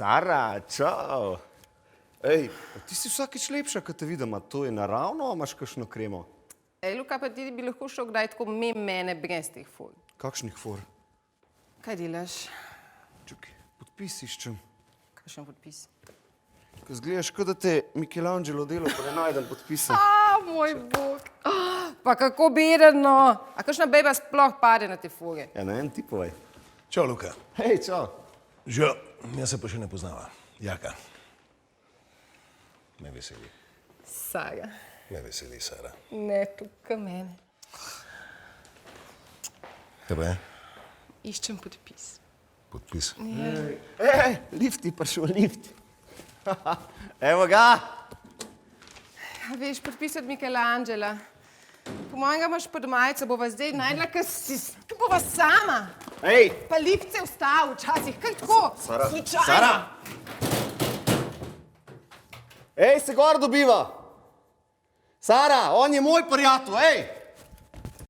Sara, čau. Ej, ti si vsakič lepša, ko te vidim, a to je naravno, a imaš kakšno kremo? Ej, Luka, pa ti bi lahko šel kdaj tako mene brez teh ful. Kakšnih for? Kaj delaš? Čakaj, podpis iščem. Kakšen podpis? Ko zgledaš, kot da te Michelangelo delo, pa ne najdem podpisa. Moj bog. Pa kako beden, no. A kakšna beba sploh pade na te fure? Ja, ne vem, ti povej. Čau, Luka. Hej, čau. Živijo, jaz se pa še ne poznava. Jaka. Me veseli. Sara. Me veseli, Sara. Ne, tukaj mene. Kaj pa je? Iščem podpis. Podpis. Ej, lift ti prišel, lift. Evo ga. A veš, podpis od Michelangela. Po mojem ga imaš pod majico, bova zdaj najdla, ker bova sama. Ej. Pa lift se vstav včasih, kaj tako? Sara. Slučajno. Sara. Ej, se gor dobiva. Sara, on je moj prijatelj, ej.